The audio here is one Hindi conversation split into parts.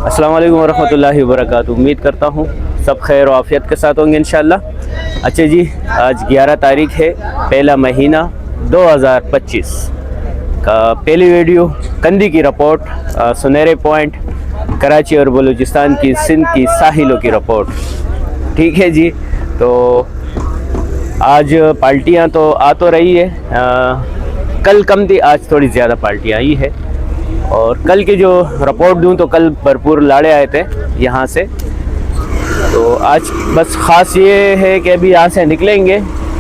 अस्सलाम वालेकुम वरहमतुल्लाहि वबरकातुहू। उम्मीद करता हूँ सब खैर और आफियत के साथ होंगे इंशाल्लाह। अच्छा जी, आज 11 तारीख है, पहला महीना 2025 का पहली वीडियो कंदी की रिपोर्ट, सुनहरे पॉइंट, कराची और बलूचिस्तान की सिंध की साहिलों की रिपोर्ट। ठीक है जी, तो आज पार्टियाँ तो आ तो रही है, कल कम थी, आज थोड़ी ज़्यादा पार्टियाँ आई है। और कल की जो रिपोर्ट दूं तो कल भरपूर लाड़े आए थे यहाँ से। तो आज बस ख़ास ये है कि अभी यहाँ से निकलेंगे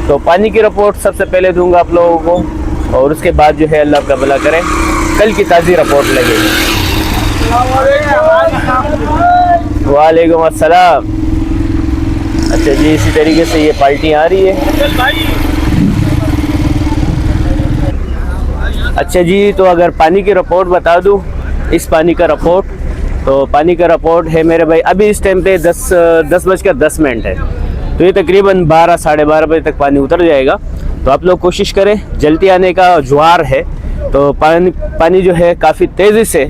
तो पानी की रिपोर्ट सबसे पहले दूंगा आप लोगों को, और उसके बाद जो है अल्लाह का भला करे कल की ताज़ी रिपोर्ट लगेगी। वालेकुम अस्सलाम। अच्छा जी, इसी तरीके से ये पार्टी आ रही है। अच्छा जी, तो अगर पानी की रिपोर्ट बता दूं, इस पानी का रिपोर्ट, तो पानी का रिपोर्ट है मेरे भाई अभी इस टाइम पे 10:10 है। तो ये तकरीबन 12 साढ़े 12 बजे तक पानी उतर जाएगा। तो आप लोग कोशिश करें, जल्दी आने का ज्वार है तो पानी जो है काफ़ी तेज़ी से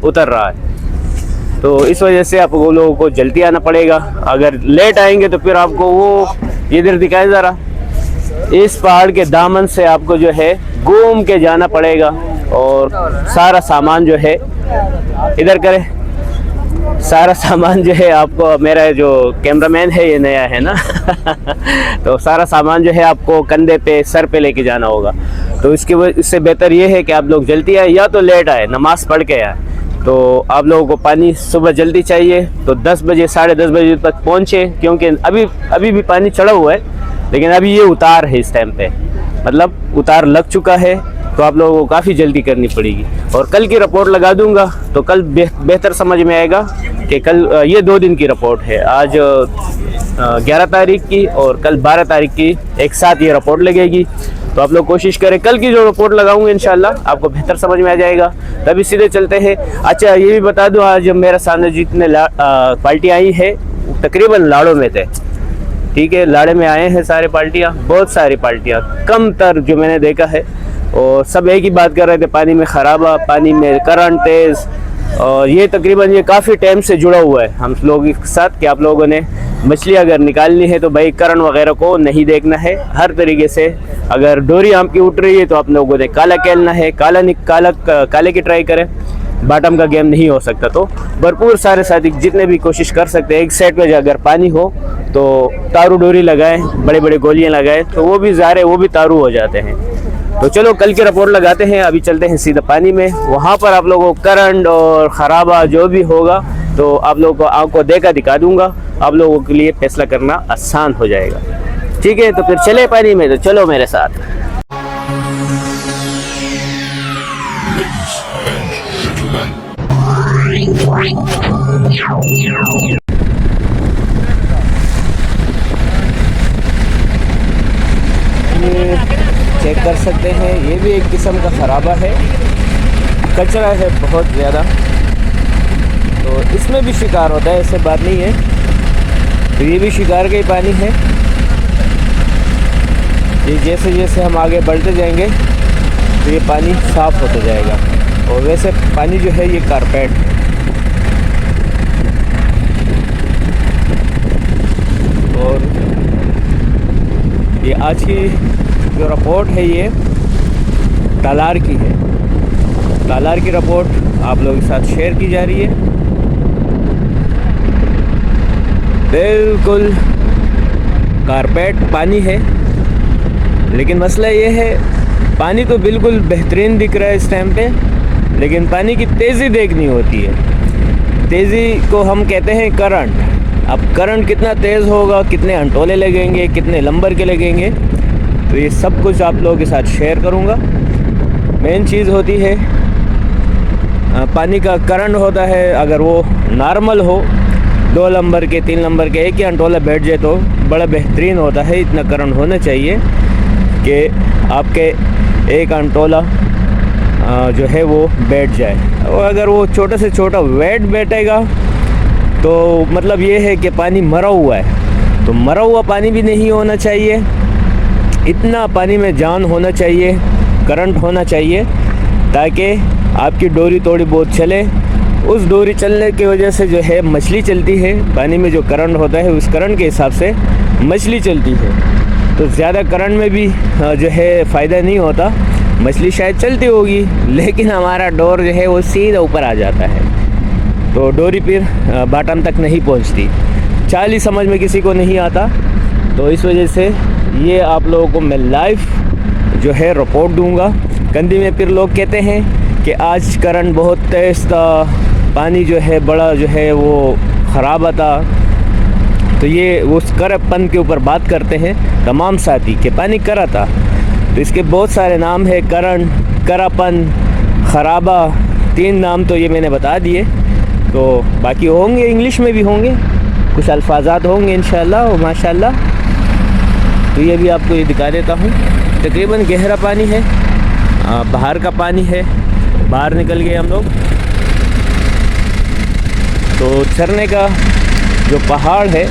उतर रहा है। तो इस वजह से आप लोगों को जल्दी आना पड़ेगा। अगर लेट आएंगे तो फिर आपको वो इधर दिखाए ज़रा, इस पहाड़ के दामन से आपको जो है घूम के जाना पड़ेगा। और सारा सामान जो है इधर करें, सारा सामान जो है आपको, मेरा जो कैमरामैन है ये नया है ना तो सारा सामान जो है आपको कंधे पे सर पे लेके जाना होगा। तो इससे बेहतर ये है कि आप लोग जल्दी आए या तो लेट आए, नमाज पढ़ के आए। तो आप लोगों को पानी सुबह जल्दी चाहिए तो 10 बजे साढ़े 10 बजे तक पहुँचे, क्योंकि अभी भी पानी चढ़ा हुआ है, लेकिन अभी ये उतार है, इस टाइम पे मतलब उतार लग चुका है। तो आप लोगों को काफ़ी जल्दी करनी पड़ेगी। और कल की रिपोर्ट लगा दूंगा तो कल बेहतर समझ में आएगा कि कल ये 2 दिन की रिपोर्ट है, आज 11 तारीख की और कल 12 तारीख की एक साथ ये रिपोर्ट लगेगी। तो आप लोग कोशिश करें, कल की जो रिपोर्ट लगाऊंगे इंशाल्लाह आपको बेहतर समझ में आ जाएगा। तभी सीधे चलते हैं। अच्छा, ये भी बता दूं, आज मेरे सामने जितने पार्टी आई है तकरीबन लाड़ों में थे। ठीक है, लाड़े में आए हैं सारे पार्टियाँ, बहुत सारी पार्टियाँ, कम तर जो मैंने देखा है। और सब एक ही बात कर रहे थे, पानी में खराबा, पानी में करंट तेज़। और ये तकरीबन ये काफ़ी टाइम से जुड़ा हुआ है हम लोगों के साथ कि आप लोगों ने मछली अगर निकालनी है तो भाई करंट वगैरह को नहीं देखना है। हर तरीके से अगर डोरी आपकी उठ रही है तो आप लोगों ने काला खेलना है, काले की ट्राई करें, बॉटम का गेम नहीं हो सकता। तो भरपूर सारे साथी जितने भी कोशिश कर सकते हैं, एक साइड पे अगर पानी हो तो तारू डोरी लगाएं, बड़े बड़े गोलियां लगाएं, तो वो भी ज़ाहिर है वो भी तारू हो जाते हैं। तो चलो कल की रिपोर्ट लगाते हैं, अभी चलते हैं सीधा पानी में। वहाँ पर आप लोगों को करंट और ख़राबा जो भी होगा तो आप लोगों को आँख को दिखा दूंगा, आप लोगों के लिए फैसला करना आसान हो जाएगा। ठीक है, तो फिर चले पानी में, तो चलो मेरे साथ। चेक कर सकते हैं, ये भी एक किस्म का खराबा है, कचरा है बहुत ज़्यादा। तो इसमें भी शिकार होता है, ऐसे बात नहीं है। तो ये भी शिकार का ही पानी है। ये जैसे जैसे हम आगे बढ़ते जाएंगे तो ये पानी साफ़ होता जाएगा। और वैसे पानी जो है ये कारपेट, और ये आज की जो रिपोर्ट है ये तालार की है। तालार की रिपोर्ट आप लोगों के साथ शेयर की जा रही है। बिल्कुल कारपेट पानी है, लेकिन मसला ये है पानी तो बिल्कुल बेहतरीन दिख रहा है इस टाइम पे, लेकिन पानी की तेज़ी देखनी होती है। तेज़ी को हम कहते हैं करंट। अब करंट कितना तेज़ होगा, कितने अंटोले लगेंगे, कितने लंबर के लगेंगे, तो ये सब कुछ आप लोगों के साथ शेयर करूँगा। मेन चीज़ होती है पानी का करंट होता है, अगर वो नॉर्मल हो 2 नंबर के 3 नंबर के एक ही अंटोला बैठ जाए तो बड़ा बेहतरीन होता है। इतना करंट होना चाहिए कि आपके एक अंटोला जो है वो बैठ जाए। और अगर वो छोटे से छोटा वेट बैठेगा तो मतलब ये है कि पानी मरा हुआ है। तो मरा हुआ पानी भी नहीं होना चाहिए, इतना पानी में जान होना चाहिए, करंट होना चाहिए, ताकि आपकी डोरी थोड़ी बहुत चले उस डोरी चलने की वजह से जो है मछली चलती है। पानी में जो करंट होता है उस करंट के हिसाब से मछली चलती है। तो ज़्यादा करंट में भी जो है फ़ायदा नहीं होता, मछली शायद चलती होगी लेकिन हमारा डोर जो है वो सीधा ऊपर आ जाता है, तो डोरी फिर बॉटम तक नहीं पहुंचती। चाल ही समझ में किसी को नहीं आता। तो इस वजह से ये आप लोगों को मैं लाइव जो है रिपोर्ट दूंगा। कंदी में फिर लोग कहते हैं कि आज करंट बहुत तेज़ था, पानी जो है बड़ा जो है वो ख़राब था। तो ये उस करपन के ऊपर बात करते हैं तमाम साथी कि पानी करा था। तो इसके बहुत सारे नाम है, करंट, करापन, ख़राबा, 3 नाम तो ये मैंने बता दिए। तो बाकी होंगे, इंग्लिश में भी होंगे, कुछ अल्फाजात होंगे इंशाल्लाह और माशाल्लाह। तो ये भी आपको ये दिखा देता हूँ। तकरीबन गहरा पानी है, बाहर का पानी है, बाहर निकल गए हम लोग। तो झरने का जो पहाड़ है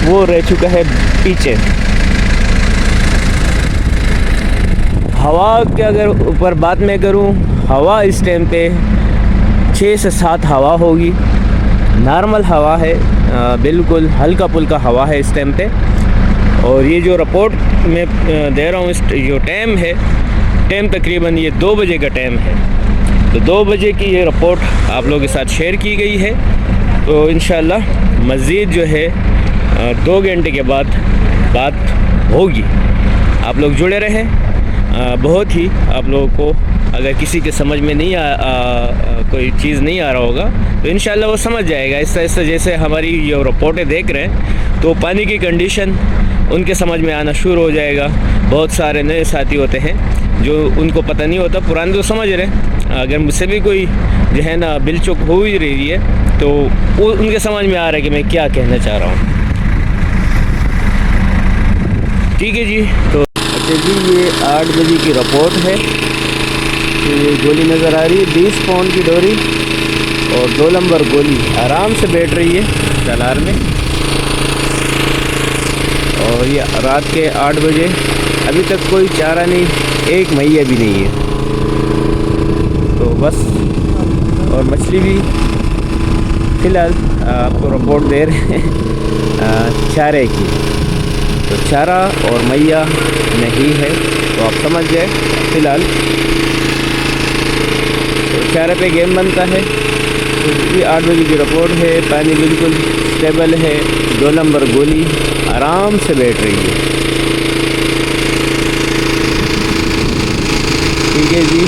वो रह चुका है पीछे। हवा के अगर ऊपर बात मैं करूं, हवा इस टाइम पे 6 से 7 हवा होगी। नॉर्मल हवा है, बिल्कुल हल्का फुल्का हवा है इस टाइम पे। और ये जो रिपोर्ट मैं दे रहा हूँ, इस जो टाइम है, टाइम तकरीबन ये 2 बजे का टाइम है। तो 2 बजे की ये रिपोर्ट आप लोगों के साथ शेयर की गई है। तो इंशाल्लाह मज़ीद जो है 2 घंटे के बाद बात होगी। आप लोग जुड़े रहें। बहुत ही आप लोगों को अगर किसी के समझ में नहीं कोई चीज़ नहीं आ रहा होगा तो इंशाल्लाह वो समझ जाएगा। इस तरह से जैसे हमारी ये रिपोर्टें देख रहे हैं तो पानी की कंडीशन उनके समझ में आना शुरू हो जाएगा। बहुत सारे नए साथी होते हैं जो उनको पता नहीं होता, पुराने तो समझ रहे। अगर मुझसे भी कोई जो है ना बिलचुक हो ही रही है तो वो उनके समझ में आ रहा है कि मैं क्या कहना चाह रहा हूँ। ठीक है जी। तो अच्छा जी, ये 8 बजे की रिपोर्ट है। तो ये गोली नज़र आ रही है 20 पाउंड की डोरी और 2 नंबर गोली आराम से बैठ रही है तालार में। और ये रात के 8 बजे, अभी तक कोई चारा नहीं, एक मैया भी नहीं है। तो बस, और मछली भी फ़िलहाल आपको रिपोर्ट दे रहे हैं चारे की। तो चारा और मैया नहीं है तो आप समझ जाए फ़िलहाल। तो चारे पे गेम बनता है। तो ये 8 बजे की रिपोर्ट है। पानी बिल्कुल स्टेबल है, 2 नंबर गोली आराम से बैठ रही है। ठीक है जी।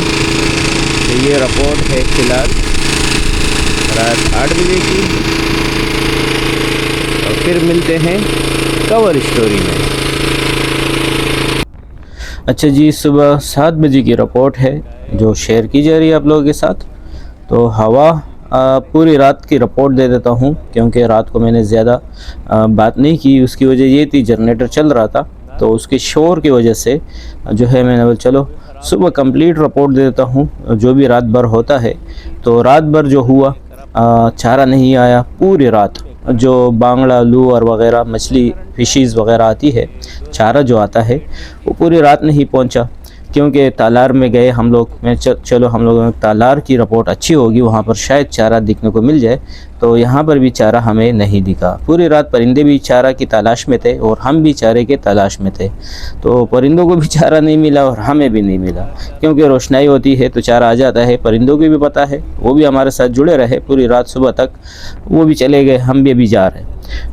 तो ये रिपोर्ट है फ़िलहाल रात 8 बजे की। और फिर मिलते हैं कवर स्टोरी में। अच्छा जी, सुबह 7 बजे की रिपोर्ट है जो शेयर की जा रही है आप लोगों के साथ। तो हवा पूरी रात की रिपोर्ट दे देता हूँ क्योंकि रात को मैंने ज़्यादा बात नहीं की। उसकी वजह ये थी जनरेटर चल रहा था तो उसके शोर की वजह से जो है मैंने बोला चलो सुबह कंप्लीट रिपोर्ट दे देता हूँ जो भी रात भर होता है। तो रात भर जो हुआ, चारा नहीं आया पूरी रात। जो बांगड़ा, लूअर वगैरह मछली फिशीज़ वगैरह आती है, चारा जो आता है वो पूरी रात नहीं पहुंचा क्योंकि तालार में गए हम लोग। मैं चलो हम लोग तालार की रिपोर्ट अच्छी होगी, वहाँ पर शायद चारा दिखने को मिल जाए। तो यहाँ पर भी चारा हमें नहीं दिखा। पूरी रात परिंदे भी चारा की तलाश में थे और हम भी चारे के तलाश में थे। तो परिंदों को भी चारा नहीं मिला और हमें भी नहीं मिला क्योंकि रोशनाई होती है तो चारा आ जाता है। परिंदों को भी पता है, वो भी हमारे साथ जुड़े रहे पूरी रात, सुबह तक वो भी चले गए, हम भी अभी जा रहे।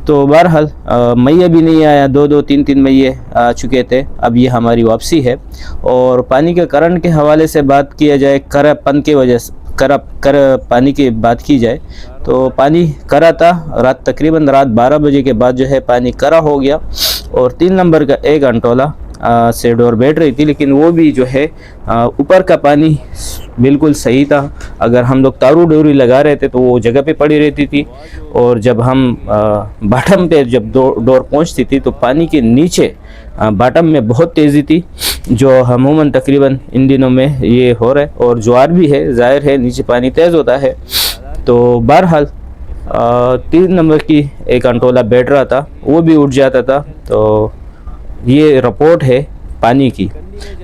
तो बहरहाल मैया भी नहीं आया, 2-2, 3-3 मैये आ चुके थे। अब ये हमारी वापसी है। और पानी के करंट के हवाले से बात किया जाए, करापन की वजह से पानी की बात की जाए तो पानी करा था रात, तकरीबन रात 12 बजे के बाद जो है पानी करा हो गया। और 3 नंबर का एक अंटोला से डोर बैठ रही थी, लेकिन वो भी जो है ऊपर का पानी बिल्कुल सही था। अगर हम लोग तारू डोरी लगा रहे थे तो वो जगह पे पड़ी रहती थी। और जब हम बॉटम पे जब डोर पहुंचती थी तो पानी के नीचे बॉटम में बहुत तेज़ी थी, जो अमूमन तकरीबन इन दिनों में ये हो रहा है। और ज्वार भी है, ज़ाहिर है नीचे पानी तेज़ होता है। तो बहरहाल 3 नंबर की एक अंटोला बैठ रहा था, वो भी उठ जाता था। तो ये रिपोर्ट है पानी की।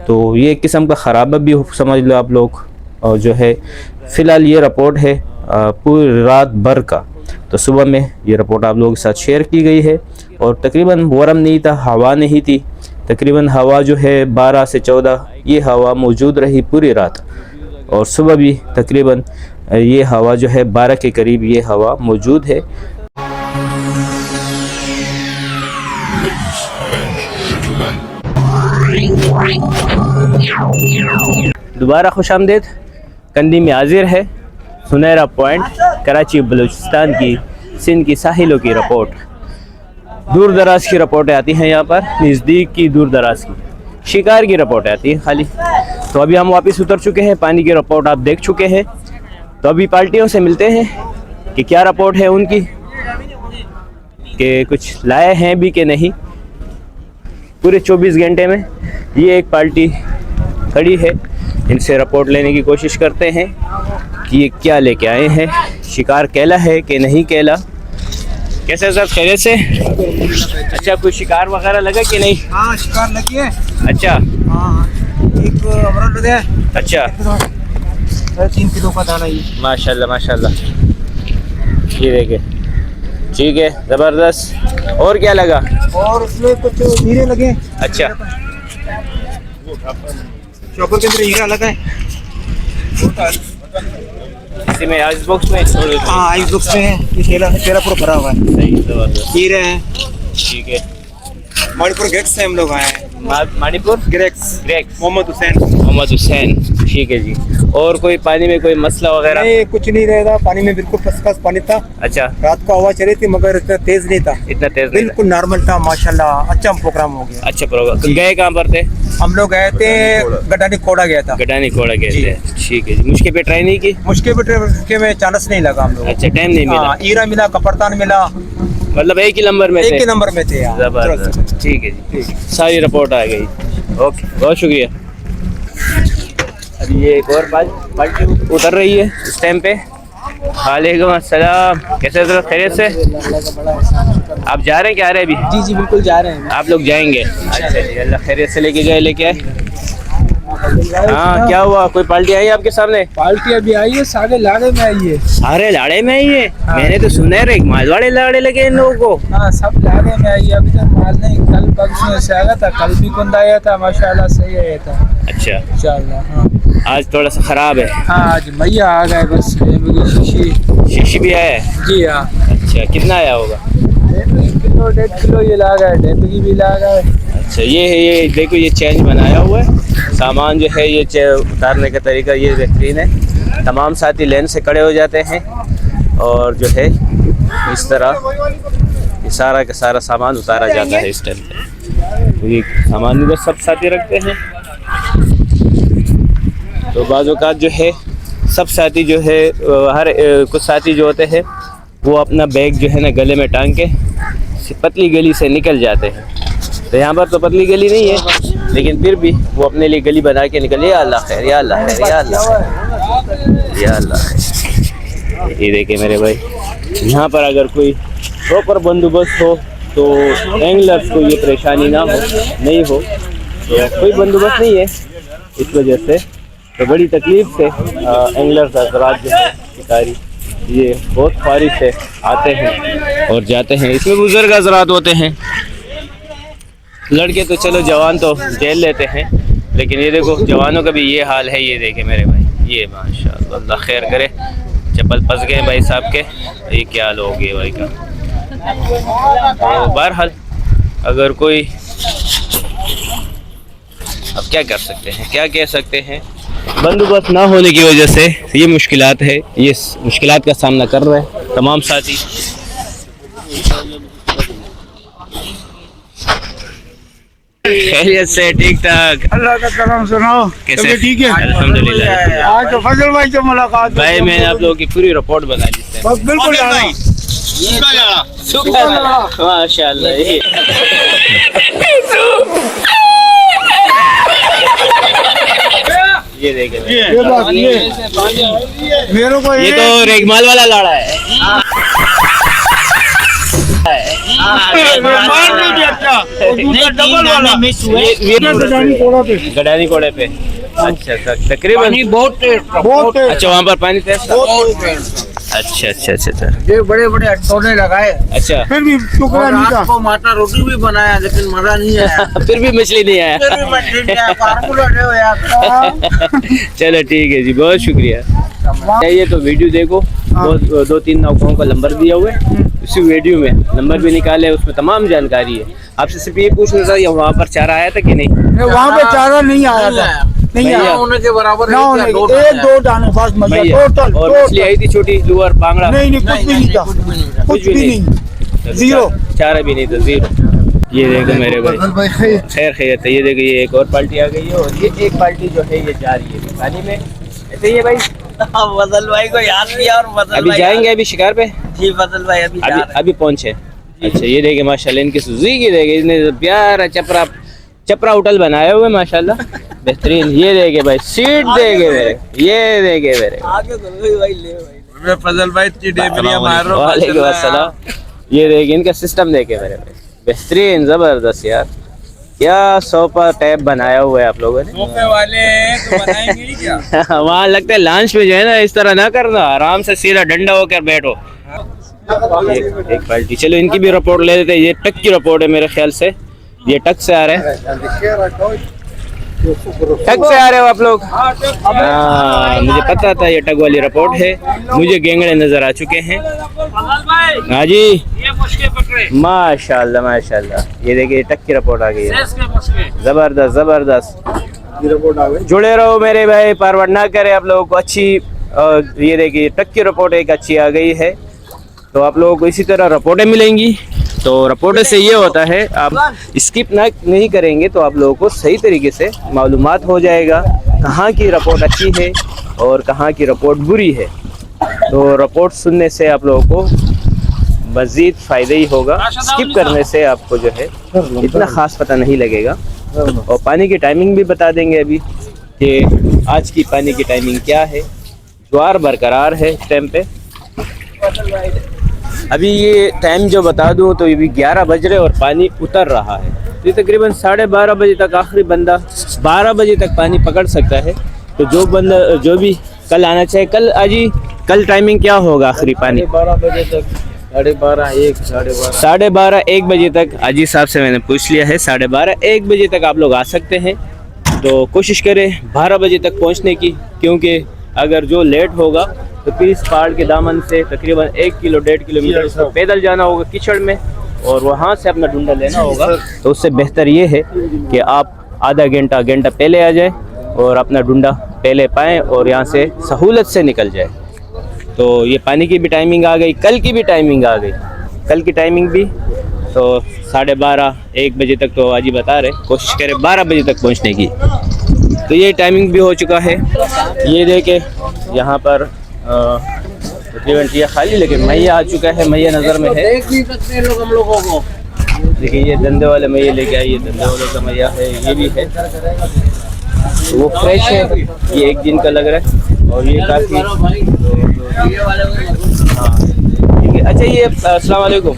तो ये एक किस्म का ख़राबा भी समझ लो आप लोग। और जो है फ़िलहाल ये रिपोर्ट है पूरी रात भर का। तो सुबह में ये रिपोर्ट आप लोगों के साथ शेयर की गई है और तकरीबन वार्म नहीं था, हवा नहीं थी। तकरीबन हवा जो है 12 से 14 ये हवा मौजूद रही पूरी रात और सुबह भी तकरीबन ये हवा जो है 12 के करीब ये हवा मौजूद है। दोबारा खुशामदीद। कंदी में हाजिर है सुनहरा पॉइंट, कराची बलूचिस्तान की सिंध की साहिलों की रिपोर्ट। दूर दराज की रिपोर्टें आती हैं यहाँ पर, नज़दीक की दूर दराज की शिकार की रिपोर्टें आती हैं खाली। तो अभी हम वापस उतर चुके हैं, पानी की रिपोर्ट आप देख चुके हैं। तो अभी पार्टियों से मिलते हैं कि क्या रिपोर्ट है उनकी, कि कुछ लाए हैं भी कि नहीं। पूरे 24 घंटे में ये एक पार्टी खड़ी है, इनसे रिपोर्ट लेने की कोशिश करते हैं कि ये क्या लेके आए हैं, शिकार केला है कि नहीं केला। कैसे सर, खैरियत से? अच्छा, कोई शिकार वगैरह लगा कि नहीं? हाँ, शिकार लगी है। अच्छा, हाँ, एक अमरूद है। अच्छा, 3 किलो का दाना ये। माशाल्लाह माशाल्लाह, ये देखे, ठीक है, ज़बरदस्त। और क्या लगा? और उसमें कुछ हीरे लगे। अच्छा, चौपर के अंदर हीरा लगा है। इसी में आइस बॉक्स में छोड़ दो। हाँ, आइस बॉक्स में है। ये तेरा पूरा भरा हुआ है। सही, ज़बरदस्त, हीरे हैं। ठीक है। मणिपुर ग्रेक्स से हम लोग आए हैं। मणिपुर ग्रेक्स ग्रेक्स, मोहम्मद हुसैन। ठीक है जी। और कोई पानी में कोई मसला वगैरह? नहीं, कुछ नहीं रहेगा, पानी में बिल्कुल फर्स्ट क्लास पानी था। अच्छा, रात को हवा चली थी मगर इतना तेज नहीं था, इतना तेज नहीं था। बिल्कुल नॉर्मल था माशाल्लाह। अच्छा प्रोग्राम हो गया। अच्छा प्रोग्राम। तो गए कहाँ पर थे? हम लोग गए थे गडानी कोड़ा गया था। गडानी कोड़ा गए थे, ठीक है जी। मुश्किल पे ट्राई नहीं की? मुश्किल पे में चांस नहीं लगा हम लोग। अच्छा, टाइम नहीं मिला? ईरा मिला, कपड़तान मिला, मतलब एक ही नंबर में थे? एक ही नंबर में थे यार। जबरदस्त, ठीक है जी, सारी रिपोर्ट आ गई। ओके, बहुत शुक्रिया। अभी ये एक और पार्टी उतर रही है इस टाइम पे। वालेकुम अस्सलाम, कैसे सर, खैरियत से? आप जा रहे हैं क्या? आ रहे हैं अभी? जी जी बिल्कुल जा रहे हैं। आप लोग जाएंगे? अच्छा जी, अल्लाह खैरियत से लेके जाए, लेके आए। हाँ, क्या हुआ, कोई पार्टी आई आपके सामने? पार्टी अभी आई है, सारे लाड़े में आई है। सारे लाड़े में आई है? हाँ। मैंने तो सुना है एक मालवाड़े लाड़े लगे इन लोगों को। हाँ, सब लाड़े में आई है। अभी तक माल नहीं, कल बक्स से आया था, कल भी कुंद आया था, माशाल्लाह सही आया था। अच्छा, इंशाल्लाह। हाँ, आज थोड़ा सा खराब है। हाँ, आज भैया आ गए बस। शीशी भी आया है? जी हाँ। अच्छा, कितना आया होगा? 1 किलो 1.5 किलो ये ला गए, डेपकी भी ला गए। अच्छा, ये देखो, ये चेंज बनाया हुआ है सामान जो है, ये उतारने का तरीका ये बेहतरीन है। तमाम साथी लाइन से खड़े हो जाते हैं और जो है इस तरह ये सारा का सारा सामान उतारा जाता है इस टाइम पे। तो ये सामान इधर सब साथी रखते हैं। तो बाज़ औक़ात जो है सब साथी जो है कुछ साथी जो होते हैं वो अपना बैग जो है ना गले में टांग के पतली गली से निकल जाते हैं। तो यहाँ पर तो पतली गली नहीं है, लेकिन फिर भी वो अपने लिए गली बना के निकले। या अल्लाह खैर, या अल्लाह खैर, या अल्लाह खैर, या अल्लाह खैर। ये देखे मेरे भाई, यहाँ पर अगर कोई प्रॉपर बंदोबस्त हो तो एंगलर्स को ये परेशानी ना हो, नहीं हो तो कोई बंदोबस्त नहीं है, इस वजह से तो बड़ी तकलीफ़ से एंगलर्स हज़रात जो है शिकारी ये बहुत ख्वारिश से आते हैं और जाते हैं। इसमें बुजुर्ग हज़रात होते हैं, लड़के तो चलो जवान तो झेल लेते हैं, लेकिन ये देखो जवानों का भी ये हाल है। ये देखे मेरे भाई, ये माशाअल्लाह, अल्लाह खैर करे। चप्पल फंस गए भाई साहब के, ये क्या हाल हो गया भाई का। तो बहरहाल अगर कोई, अब क्या कर सकते हैं, क्या कह सकते हैं, बंदोबस्त ना होने की वजह से ये मुश्किलात है, ये मुश्किलात का सामना कर रहे हैं तमाम साथी। खैरियत से, ठीक ठाक, अल्लाह का करम सुनाओ। कैसे? ठीक है अल्हम्दुलिल्लाह। आज तो फजल भाई से मुलाकात भाई मैंने आप लोगों की पूरी रिपोर्ट बना ली है। बस बिल्कुल माशाल्लाह। ये देखे मेरे को ये तो रेगमाल वाला लाड़ा है। डबल वाला गडानी कोड़े पे अच्छा तकरीबन बहुत टेस्ट अच्छा वहाँ पर पानी टेस्ट अच्छा अच्छा अच्छा अच्छा ये बड़े बड़े अट्टों ने लगाए, अच्छा फिर भी टुकड़ा और नहीं रात था। को माता रोटी भी बनाया, लेकिन मजा नहीं आया। फिर भी मछली नहीं आया फिर भी मछली नहीं आया, फार्मूला नहीं हो यार। चलो ठीक है जी, बहुत शुक्रिया। ये तो वीडियो देखो, दो तीन नौकाओं का नंबर दिया हुआ है, उसी वीडियो में नंबर भी निकाले, उसमें तमाम जानकारी है। आपसे सिर्फ ये पूछना था, वहाँ पर चारा आया था कि नहीं? वहाँ पे चारा नहीं आया था, नहीं भैया, आया होने के बराबर ना होने एक के, एक दो दाने बस मजा भैया, टोटल और मछली आई थी छोटी लूअर बांगड़ा? नहीं नहीं कुछ भी नहीं था, कुछ भी नहीं, जीरो चारा भी नहीं था, जीरो। ये देखो मेरे भाई, खैर खैर। ये देखो ये एक और पार्टी आ गई है, और ये एक पार्टी जो है ये जा रही है पानी में। ऐसे ही है भाई, फजल भाई को याद किया, और फजल अभी भाई जाएंगे अभी शिकार पे, जी फजल भाई अभी जा रहे हैं। अभी पहुंचे। अच्छा ये देखे माशाल्लाह, इनकी सुजुकी देखे, इसने प्यारा चपरा होटल बनाया हुआ है माशाल्लाह, बेहतरीन। ये देखे भाई, सीट देखे मेरे, ये देखे मेरे। आगे तो भाई ले भाई, फजल भाई वालेकुम अस्सलाम। ये देखे इनका सिस्टम देखे मेरे भाई, बेहतरीन जबरदस्त यार। क्या सोफा टैप बनाया हुआ है आप लोगों ने। सोफे वाले तो बनाएंगे ही क्या। वहाँ लगता है लॉन्च में जो है ना, इस तरह ना करना, आराम से सीधा डंडा होकर बैठो। एक पार्टी, चलो इनकी भी रिपोर्ट ले लेते हैं। ये टक की रिपोर्ट है मेरे ख्याल से, ये टक से आ रहे हैं, टक से आ रहे हो आप लोग? हाँ मुझे पता था ये टक वाली रिपोर्ट है, मुझे गेंगड़े नजर आ चुके हैं। हाँ जी, माशाल्लाह माशाल्लाह। ये देखिए टक की रिपोर्ट आ गई है, जबरदस्त जबरदस्त। जुड़े रहो मेरे भाई, फॉरवर्ड ना करें आप लोगों को अच्छी। ये देखिए टक की रिपोर्ट एक अच्छी आ गई है, तो आप लोगों को इसी तरह रिपोर्टें मिलेंगी। तो रिपोर्टें से ये होता है, आप स्किप ना नहीं करेंगे तो आप लोगों को सही तरीके से मालूमात हो जाएगा कहाँ की रिपोर्ट अच्छी है और कहाँ की रिपोर्ट बुरी है। तो रिपोर्ट सुनने से आप लोगों को मज़ीद फ़ायदा ही होगा, स्किप करने से आपको जो है इतना ख़ास पता नहीं लगेगा। और पानी की टाइमिंग भी बता देंगे अभी कि आज की पानी की टाइमिंग क्या है। ज्वार बरकरार है इस टाइम पे। अभी ये टाइम जो बता दूं तो ये भी 11 बज रहे और पानी उतर रहा है। ये तकरीबन 12:30 बजे तक, आखिरी बंदा 12 बजे तक पानी पकड़ सकता है। तो जो बंदा जो भी कल आना चाहे, कल आजी कल टाइमिंग क्या होगा आखिरी पानी? 12 बजे तक, 12:30, 1, 12:30, 1 बजे तक। आजी साहब से मैंने पूछ लिया है, 12:30, 1 बजे तक आप लोग आ सकते हैं। तो कोशिश करें 12 बजे तक पहुंचने की, क्योंकि अगर जो लेट होगा तो फिर इस पहाड़ के दामन से तकरीबन 1-1.5 किलोमीटर इसको पैदल जाना होगा कीचड़ में, और वहाँ से अपना ढूंढा लेना होगा। तो उससे बेहतर ये है कि आप आधा घंटा पहले आ जाए और अपना ढूंढा पहले पाएँ और यहाँ से सहूलत से निकल जाए। तो ये पानी की भी टाइमिंग आ गई, कल की भी टाइमिंग आ गई। कल की टाइमिंग भी तो 12:30, 1 बजे तक तो आज ही बता रहे, कोशिश करें 12 बजे तक पहुँचने की। तो ये टाइमिंग भी हो चुका है। ये देखे यहाँ पर तकरीबन टिया खाली, लेकिन मैया आ चुका है, मैया नज़र में है। देख भी सकते हैं लोग हम लोगों को। देखिए ये धंधे वाले मैया लेके आइए, धंधे वाले का मैया है, ये भी है, वो फ्रेश है। ये 1 दिन का लग रहा है और ये काफ़ी। हाँ ठीक है। अच्छा ये अस्सलाम वालेकुम,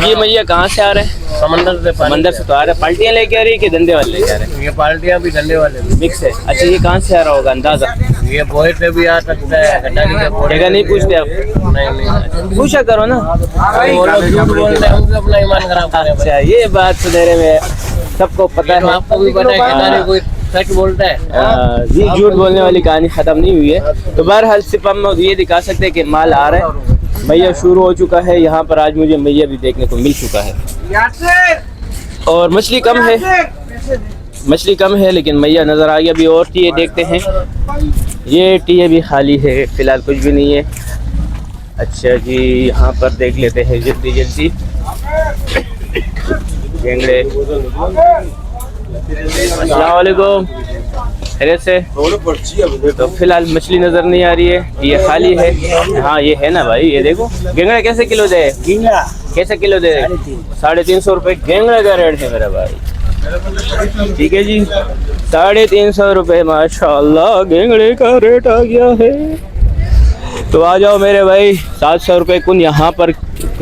ये मैया कहाँ से आ रहे हैं? समंदर से तो आ रहे हैं। पाल्टियाँ लेके आ रही है कि धंधे वाले लेके आ रहे हैं? ये पार्टियां भी धंधे वाले मिक्स है। अच्छा ये कहाँ से आ रहा होगा अंदाज़ा? ये बोहे पे भी आ सकता है, गड्ढा जगह नहीं पूछते आप? नहीं पूछा करो ना। वो लोग झूठ बोलते हैं, उनसे अपना ईमान खराब कर रहे हैं। अच्छा ये बात सुनहरे में सबको पता तो है। आपको भी पता है कि सारे कोई सच बोलता है। जी झूठ बोलने वाली कहानी ख़त्म नहीं हुई है। तो बहरहाल सिर्फ हम ये दिखा सकते हैं कि माल आ रहा है, मैया शुरू हो चुका है यहाँ पर। आज मुझे मैया भी देखने को मिल चुका है और मछली कम है, लेकिन मैया नज़र आ गया। अभी और टीए देखते हैं। ये टीए भी खाली है, फ़िलहाल कुछ भी नहीं है। अच्छा जी यहाँ पर देख लेते हैं जल्दी जल्दी गेंगड़े। अस्सलाम वालेकुम, खैरियत से? तो फिलहाल मछली नज़र नहीं आ रही है, ये खाली है। हाँ ये है ना भाई, ये देखो गेंगड़ा कैसे किलो दे? कैसे किलो दे? 350 रुपये गेंगड़े का रेट है मेरा भाई। ठीक है जी, 350 रुपये माशाल्लाह गेंगड़े का रेट आ गया है। तो आ जाओ मेरे भाई, 700 रुपये कुन यहाँ पर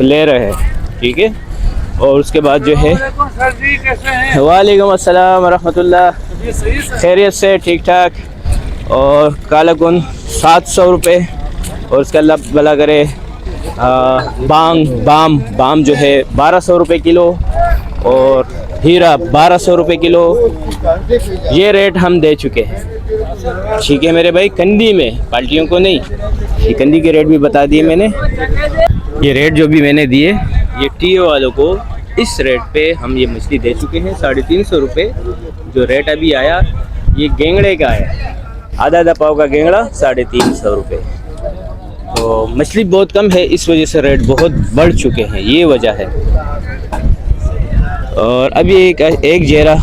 ले रहे हैं। ठीक है, और उसके बाद जो है वालेकुम अस्सलाम रहमतुल्लाह। खैरियत से ठीक ठाक। और काला कुन 700 रुपये, और उसका अल्लाह भला करे बाम जो है 1200 रुपये किलो, और हीरा 1200 रुपये किलो। ये रेट हम दे चुके हैं, ठीक है मेरे भाई, कंदी में, पार्टियों को नहीं। ये कंदी के रेट भी बता दिए मैंने। ये रेट जो भी मैंने दिए, ये टीओ वालों को इस रेट पे हम ये मछली दे चुके हैं 350 रुपये। जो रेट अभी आया ये गेंगड़े का है, आधा पाव का गेंगड़ा 350 रुपये। तो मछली बहुत कम है, इस वजह से रेट बहुत बढ़ चुके हैं, ये वजह है। और अभी एक जेरा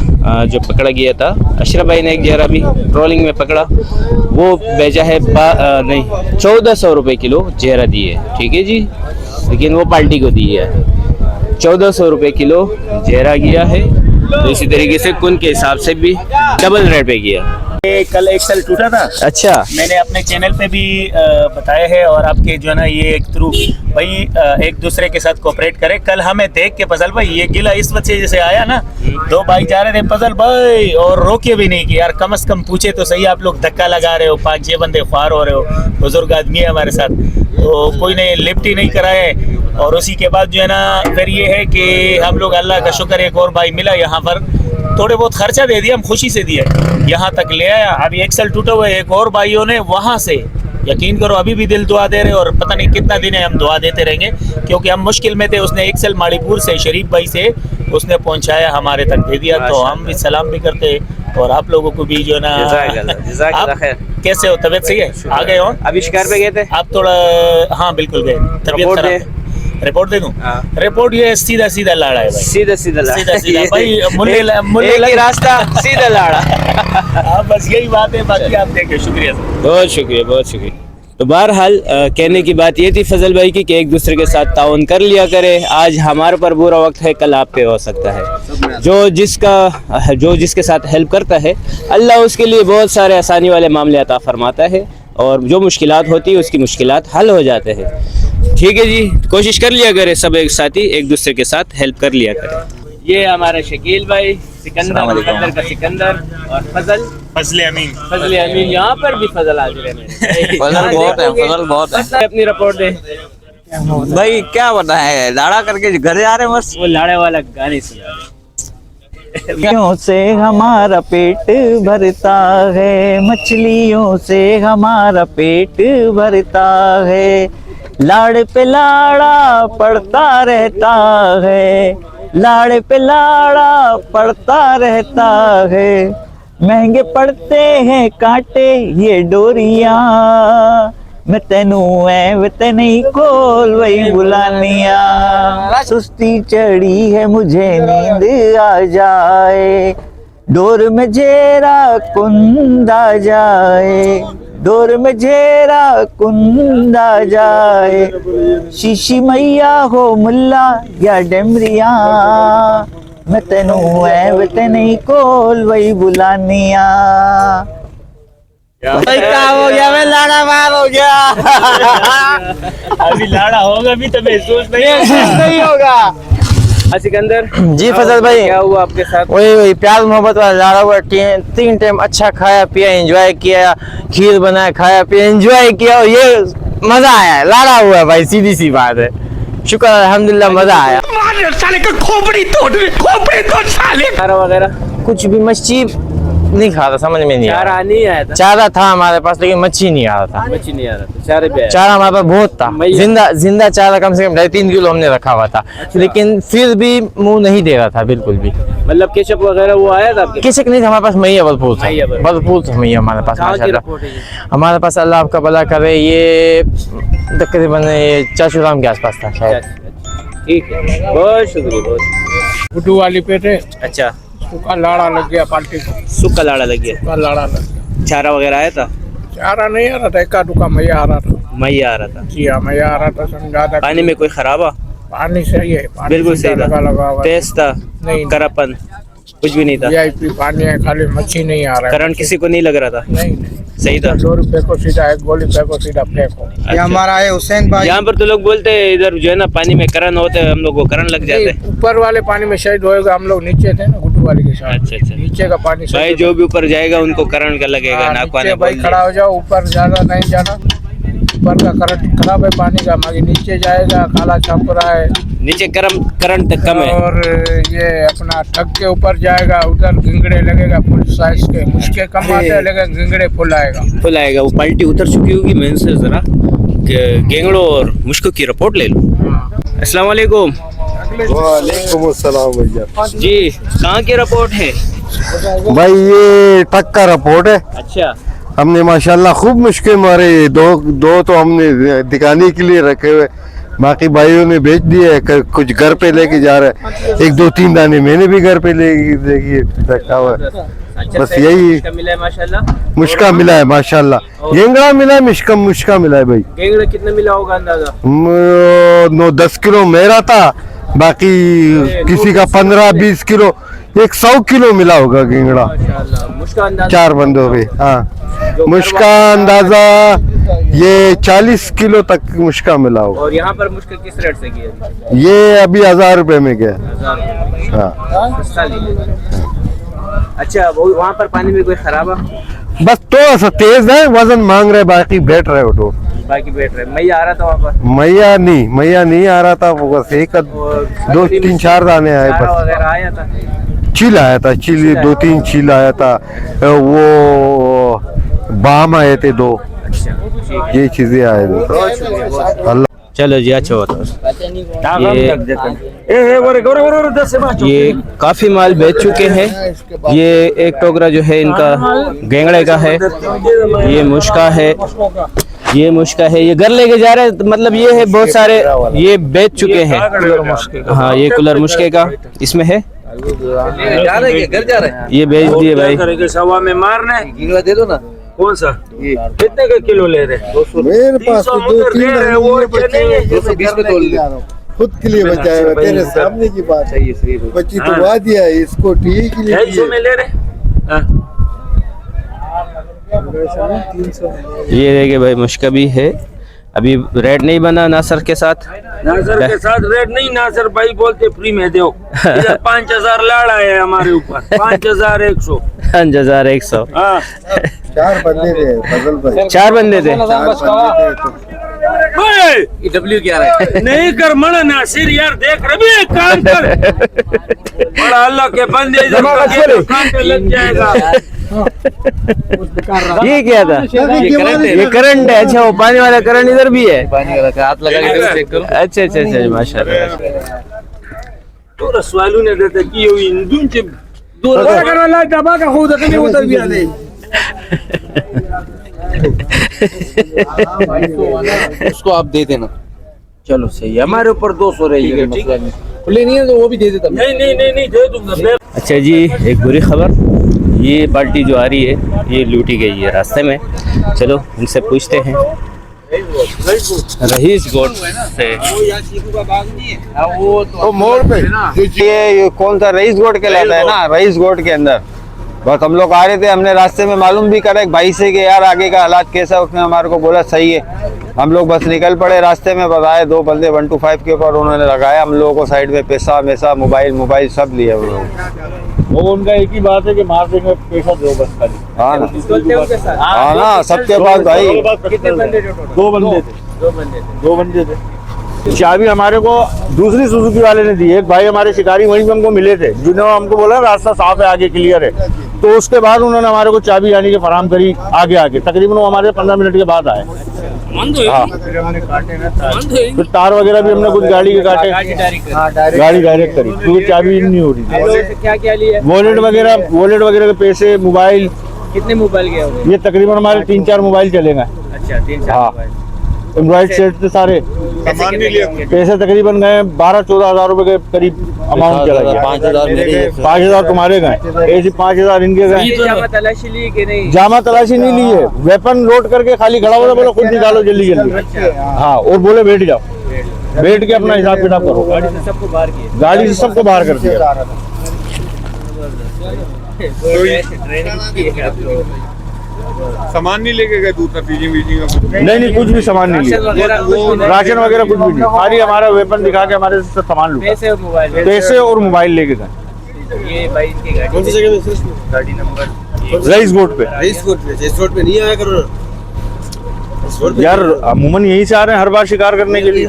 जो पकड़ा गया था, अशरफ भाई ने एक जेरा भी ट्रोलिंग में पकड़ा, वो बेचा है 1400 रुपये किलो जेरा दिए, ठीक है जी। लेकिन वो पार्टी को दी है, 1400 रुपये किलो जेरा गया है। तो इसी तरीके से कुन के हिसाब से भी डबल रेट पे गया। ये कल एक सेल टूटा था, अच्छा, मैंने अपने चैनल पे भी बताया है, और आपके जो है ना ये एक थ्रू भाई एक दूसरे के साथ कोऑपरेट करें। कल हमें देख के फजल भाई ये गिला इस वजह से आया ना, दो भाई जा रहे थे फजल भाई और रोके भी नहीं कि यार कम से कम पूछे तो सही, आप लोग धक्का लगा रहे हो, 5-6 बंदे ख्वार हो रहे हो, बुजुर्ग आदमी है हमारे साथ, तो कोई ने लिफ्ट ही नहीं कराए। और उसी के बाद जो है ना फिर ये है कि हम लोग अल्लाह का शुक्र एक और भाई मिला यहाँ पर, थोड़े बहुत खर्चा दे दिया, हम खुशी से दिया, यहाँ तक ले आया। अभी एक सेल टूटा हुआ है, एक और भाइयों ने वहाँ से, यकीन करो अभी भी दिल दुआ दे रहे, और पता नहीं कितना दिन है हम दुआ देते रहेंगे, क्योंकि हम मुश्किल में थे। उसने एक सेल माड़ीपुर से शरीफ भाई से उसने पहुँचाया, हमारे तक दे दिया, तो हम भी सलाम भी करते, और आप लोगों को भी जो ना। आप कैसे हो, तबीयत सही है? आ गए हो? अभी शिकार पे गए थे आप थोड़ा? हाँ बिल्कुल गए, तबीयत खराब। रिपोर्ट दे दूं? रिपोर्ट ये सीधा सीधा लाड़ा है भाई, सीधा सीधा भाई, मुल्ले एक ही रास्ता, सीधा लाड़ा। हाँ बस यही बात है, बाकी आप देखें। शुक्रिया सर, बहुत शुक्रिया, बहुत शुक्रिया। तो बहरहाल कहने की बात ये थी फजल भाई की कि एक दूसरे के साथ ताउन कर लिया करे। आज हमारे पर बुरा वक्त है, कल आप पे हो सकता है। जो जिसके साथ हेल्प करता है, अल्लाह उसके लिए बहुत सारे आसानी वाले मामले अता फरमाता है, और जो मुश्किलात होती है उसकी मुश्किलात हल हो जाते हैं। ठीक है जी, कोशिश कर लिया करे, सब एक साथी एक दूसरे के साथ हेल्प कर लिया करे। ये हमारा शकील भाई, सिकंदर का सिकंदर, और फजल अमीन, यहाँ पर भी फजल हाजिर है। फजल बहुत है। अपनी रिपोर्ट दे भाई, क्या बताएं, लाड़ा करके घर जा रहे हैं बस। वो लाड़े वाला गाने सुना। मछलियों से हमारा पेट भरता है, मछलियों से हमारा पेट भरता है, लाड़ पे लाड़ा पड़ता रहता है, लाड़ पे लाड़ा पड़ता रहता है, महंगे पड़ते हैं कांटे ये डोरियां, मैं तेनू है वे ते नहीं खोल वही बुलानिया, सुस्ती चढ़ी है मुझे नींद आ जाए, डोर में जेरा कुंदा जाए, डोर में जेरा कुंदा जाए, शीशी मैया हो मुल्ला या डेमरिया, मैं तेनू है वे ते नहीं खोल वही बुलानिया। भाई क्या हो गया, मैं लाड़ा मार हो गया। अभी लाड़ा होगा भी तो महसूस नहीं होगा। सिकंदर जी फजल भाई, क्या हुआ आपके साथ? वही प्यार मोहब्बत वाला लाड़ा हुआ। 3 टाइम अच्छा खाया पिया, एंजॉय किया, खीर बनाया, खाया पिया, एंजॉय किया, और ये मजा आया, लाड़ा हुआ भाई, सीधी सी बात है। शुक्र अल्हम्दुलिल्लाह, मजा आया। साले का खोपड़ी तोड़ साले। चारा वगैरह कुछ भी मच्छी नहीं खा रहा, समझ में नहीं आया। चारा नहीं आया था? चारा था हमारे पास, लेकिन मच्छी नहीं आ रहा था। मच्छी नहीं आ रहा था, चारे पे आया। चारा हमारे पास बहुत था, जिंदा चारा कम से कम 2.5 किलो हमने रखा हुआ था। लेकिन फिर भी मुंह नहीं दे रहा था बिल्कुल भी। मतलब केचप वगैरह वो आया था आपके? केचप नहीं था हमारे पास, मैया भरपूर था, मैया भरपूर। भरपूर था मैया हमारे पास कहाँ की माशाल्लाह। रिपोर्ट है ये? हमारे पास अल्लाह आपका भला करे, ये तकरीबन चाचूराम के आसपास था शायद। ठीक है, बहुत शुक्रिया, बहुत। गुड्डू वाली पेटे अच्छा, सूखा लाड़ा लग गया पार्टी को, सूखा लाड़ा लग गया। सूखा लाड़ा लग गया। चारा वगैरह आया था? चारा नहीं आ रहा था, इक्का दुक्का मैया आ रहा था। मैया आ रहा था? जी हाँ, मैया आ रहा था, समझा था। पानी में कोई खराबा? पानी सही है, पानी बिल्कुल सीधा सही लगा था, हुआ है। तेज था? नहीं। करापन कुछ भी नहीं था? VIP पानी है, खाली मच्छी नहीं आ रहा है। करंट किसी को नहीं लग रहा था? नहीं, सही था? 2 रुपए को सीधा, 1 गोली फेंको सीधा फेंको। अच्छा। हमारा है हुसैन भाई। यहाँ पर तो लोग बोलते हैं इधर जो है ना पानी में करंट होते हैं, हम लोग को करंट लग जाते हैं। ऊपर वाले पानी में शहीद होएगा, हम लोग नीचे थे ना, गुड्डू वाले के साथ। अच्छा अच्छा नीचे का पानी भाई जो भी ऊपर जाएगा उनको करंट का लगेगा, हाँ, नाकवा नीचे ने भाई बोल खड़ा दिया। हो जाओ, ऊपर ज्यादा नहीं जाना, ऊपर का करंट खराब है पानी का, मगर नीचे जाएगा काला छाप रहा है। नीचे करंट कम है। और ये अपना ठग के ऊपर जाएगा, उधर घिंगड़े लगेगा फुल साइज के, मुश्के कम आते हैं लेकिन घिंगड़े फुल आएगा। फुल आएगा। वो पलटी उतर चुकी होगी, मैं इनसे जरा गेंगड़ों और मुश्कों की रिपोर्ट ले लूँ। अस्सलाम वालेकुम। वालेकुम अस्सलाम भैया। जी कहाँ की रिपोर्ट है? भाई ये ट्रक का रिपोर्ट है। अच्छा हमने माशाल्लाह खूब मुश्किल मारे, दो तो हमने दिखाने के लिए रखे हुए, बाकी भाइयों ने बेच दिए है, कुछ घर पे लेके जा रहे हैं, 1-2-3 दाने मैंने भी घर पे लेके रखा हुआ है। अच्छा, बस यही मिला है माशाल्लाह। मुश्का मिला है माशाल्लाह, गेंगड़ा मिला है, मुश्का मिला है भाई। गेंगड़ा कितना मिला होगा अंदाजा? 9-10 किलो मेरा था, बाकी किसी का 15-20 किलो, 100 किलो मिला होगा गेंगड़ा माशाल्लाह। मुश्का अंदाजा 4 बंदों पे। हाँ मुश्का अंदाजा ये 40 किलो तक मुश्का मिला होगा। और यहाँ पर मुश्किल किस रेट से किया? ये अभी 1000 रुपए में गया। 1000 हाँ सस्ता लिया। अच्छा वो वहाँ पर पानी में कोई खराबा? बस थोड़ा सा तेज है, वजन मांग रहे, बाकी बैठ रहे हो तो। बाकी बैठ रहे। मैया आ रहा था वहाँ पर? मैया नहीं आ रहा था, वो बस एक 2-3-4 दाने आए चारा बस। वगैरह आया था? चील आया था, चील 2-3 चील आया था, वो बाम आए थे 2, अच्छा ठीक। ये चीजें आए थे। अल्लाह चलो जी अच्छा होता ये काफी माल बेच चुके हैं। ये एक टोकरा जो है इनका गेंगड़े का है, ये मुश्का है, ये मुश्का है, ये घर लेके जा रहे हैं, मतलब ये है बहुत सारे ये बेच चुके हैं। हाँ ये कूलर मुश्के का इसमें है, जा रहे घर जा रहे ये बेच दिए भाई। सवा में मारना है, दे दो ना। कौन सा कितने का किलो ले रहे? मेरे पास तो 2-3 वो 220 में तोल लिया। खुद के लिए बचाया हुआ, तेरे सामने की बात है। बच्ची तो वा दिया है, इसको ठीक के लिए 250 में ले रहे। ये देखिए भाई मुश्का भी है, अभी रेट नहीं बना नासर के साथ। नासर के साथ रेट नहीं, नासर भाई बोलते फ्री में दो। 5000 लाड़ा है हमारे ऊपर, 5100। 5100। हाँ 4 बंदे थे फजल भाई, 4 बंदे थे। डब्ल्यू क्या है? नहीं कर मना नासिर यार, देख रवि काम कर। बड़ा अल्लाह के बंदे इधर काम पे लग जाएगा। ये क्या था? ये करंट है। अच्छा वो पानी वाला करंट इधर भी है? पानी वाला हाथ लगा के चेक करो। अच्छा अच्छा अच्छा माशाल्लाह। तो रसवालू ने देते कि यो इंदुन चे दूर कर वाला दबा का खुद के उधर भी आ दे। उसको आप दे देना। चलो सही है, हमारे ऊपर 200 रही है, मसला नहीं। खुले नहीं है तो वो भी दे देता। नहीं दे दूंगा। अच्छा जी एक बुरी खबर, ये पार्टी जो आ रही है ये लूटी गई है रास्ते में। चलो उनसे पूछते हैं, रईस गोट से। वो मोड़ पे ये कौन सा रईस गोट कहलाता है ना, रईस गोट के अंदर। बस हम लोग आ रहे थे, हमने रास्ते में मालूम भी करा एक भाई से कि यार आगे का हालात कैसा, उसने हमारे को बोला सही है। हम लोग बस निकल पड़े, रास्ते में बताए 2 बंदे 125 के ऊपर उन्होंने लगाया हम लोगों को साइड में, पैसा मोबाइल सब लिया उन लोगों। वो उनका एक ही बात है कि मार देंगे, पैसा दो बस खाली। हाँ ना सबके पास भाई। कितने बंदे थे? 2 बंदे थे। 2 बंदे थे। चाबी हमारे को दूसरी सुजुकी वाले ने दी। एक भाई हमारे शिकारी वहीं पे हमको मिले थे, जिन्होंने हमको बोला रास्ता साफ है, आगे क्लियर है। तो उसके बाद उन्होंने हमारे को चाबी यानी कि फराम करी आगे। तकरीबन वो हमारे 15 मिनट के बाद आए। हाँ फिर तार वगैरह भी हमने कुछ गाड़ी के काटे, गाड़ी डायरेक्ट करी क्योंकि चाबी नहीं हो रही थी। क्या लिया? वॉलेट वगैरह के पैसे, मोबाइल। कितने मोबाइल गए? ये तकरीबन हमारे 3-4 मोबाइल चले गए। अच्छा 3-4 हाँ। मोबाइल। एंड्रॉइड सेट थे सारे। पैसे तकरीबन गए 12-14 हजार रुपए के करीब अमाउंट चला गया। 5,000 तुम्हारे गए, ऐसे 5,000 इनके गए। जामा तलाशी ली कि नहीं? जामा तलाशी नहीं ली है, वेपन लोड करके खाली खड़ा हुआ, बोलो खुद निकालो जल्दी। हाँ और बोले बैठ जाओ, बैठ के अपना हिसाब किताब करो। गाड़ी से सबको बाहर किया? गाड़ी से सबको बाहर कर दिया। सामान नहीं लेके गए, दूसरा बीजिंग का नहीं कुछ भी सामान नहीं लिया, राशन वगैरह कुछ भी नहीं, खाली हमारा वेपन दिखा के हमारे से सामान लूटा, पैसे और मोबाइल लेके गए। ये भाई की गाड़ी कौन सी जगह पे? गाड़ी नंबर रईस रोड पे रईस रोड पे नहीं आया करो यार अमूमन यहीं से आ रहे हैं हर बार शिकार करने के लिए।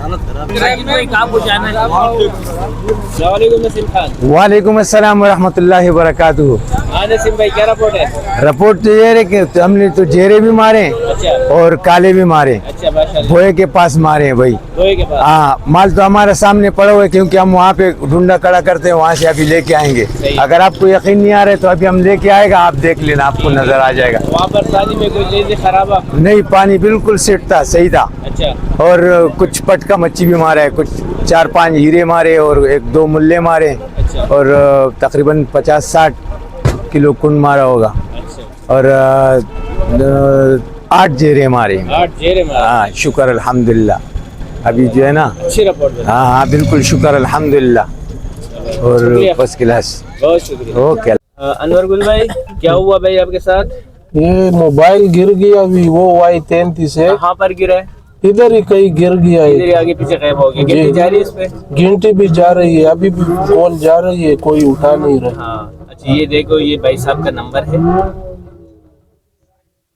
वालेकुम अस्सलाम वरहमतुल्लाहि वबरकातुहू। हाँ नसीम भाई क्या रिपोर्ट है? रिपोर्ट तो ये है कि हमने तो जेरे भी मारे अच्छा और काले भी मारे, अच्छा माशाल्लाह। भोए के पास मारे हैं भाई। दोए के पास हाँ, माल तो हमारे सामने पड़ा हुआ है क्योंकि हम वहाँ पे ढूंढा कड़ा करते हैं, वहाँ से अभी लेके आएंगे। अगर आपको यकीन नहीं आ रहा है तो अभी हम लेके आएगा, आप देख लेना, आपको नजर आ जाएगा। वहाँ पर पानी में कोई चीज़ खराब है? नहीं, पानी बिल्कुल सेट था, सही था। अच्छा और कुछ पटका मच्छी भी मारा है, कुछ 4-5 हीरे मारे और 1-2 मुल्ले मारे अच्छा और तकरीबन 50-60 किलो कुन मारा होगा अच्छा। और 8 जेरे मारे। 8 जेरे मारे। हाँ शुक्र अल्हम्दुलिल्लाह। अभी जो है ना, अच्छी रिपोर्ट है। हाँ हाँ बिल्कुल शुक्र अल्हम्दुलिल्लाह और शुक्रिया। First class. बहुत शुक्रिया। ओके। अनवर गुल भाई क्या हुआ भाई आपके साथ? ये मोबाइल गिर गया Vivo Y33 है, कहाँ पर गिरा है? इधर ही कहीं गिर गया इधर है। ही आगे पीछे गायब हो गया। जी। कितनी जा रही है इस पे? घंटी भी जा रही है, अभी भी कॉल जा रही है, कोई उठा नहीं रहा। हाँ अच्छा, ये देखो ये भाई साहब का नंबर है,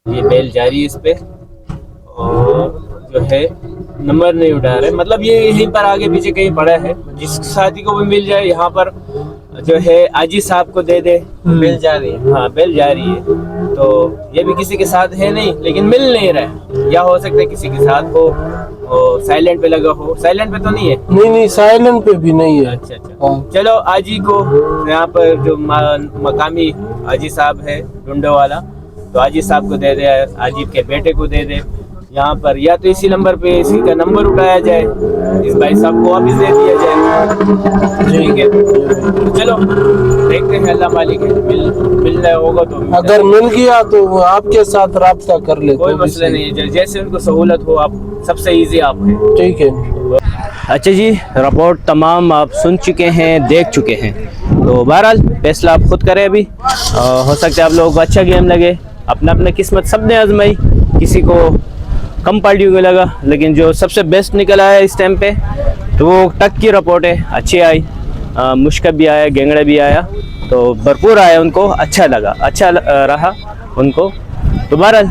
ये बेल जारी है इस पे और जो है नंबर नहीं उठा रहे, मतलब ये यहीं पर आगे पीछे कहीं पड़ा है। जिस साथी को भी मिल जाए यहाँ पर जो है आजी साहब को दे दे। बेल जा रही है? हाँ बेल जा रही है। तो ये भी किसी के साथ है नहीं, लेकिन मिल नहीं रहा है, या हो सकता है किसी के साथ हो और साइलेंट पे लगा हो। साइलेंट पे तो नहीं है? नहीं साइलेंट पे भी नहीं है। अच्छा अच्छा। हाँ। चलो आजी को यहाँ पर जो मकामी आजी साहब है ढूंढो वाला, तो आजी साहब को दे दे, आजी के बेटे को दे दे यहाँ पर, या तो इसी नंबर पे इसी का नंबर उठाया जाए, इस भाई साहब को वापस दे दिया जाए। ठीक है चलो देखते हैं, अल्लाह मालिक है, मिल रहा होगा तो अगर मिल गया तो वो आपके साथ राब्ता कर ले, कोई मसला नहीं है, जैसे उनको सहूलत हो। आप सबसे इजी आप है। ठीक है। अच्छा जी, रिपोर्ट तमाम आप सुन चुके हैं, देख चुके हैं, तो बहरहाल फैसला आप खुद करें। अभी हो सकता है आप लोगों को अच्छा गेम लगे, अपना अपना किस्मत सब ने आजमाई, किसी को कम पार्टियों को लगा, लेकिन जो सबसे बेस्ट निकला है इस टाइम पे तो वो टक की रिपोर्ट है, अच्छी आई। मुश्किल भी आया, गेंगड़ा भी आया, तो भरपूर आया, उनको अच्छा लगा, अच्छा रहा उनको। तो बहरहाल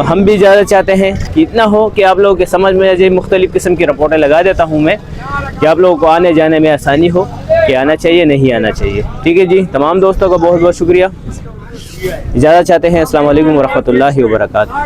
हम भी ज़्यादा चाहते हैं कि इतना हो कि आप लोगों के समझ में आ जाए। मुख्तलिफ़ किस्म की रिपोर्टें लगा देता हूँ मैं कि आप लोगों को आने जाने में आसानी हो कि आना चाहिए नहीं आना चाहिए। ठीक है जी, तमाम दोस्तों का बहुत बहुत शुक्रिया। इजाज़त चाहते हैं। अस्सलाम वालेकुम वरहमतुल्लाहि वबरकातुहू।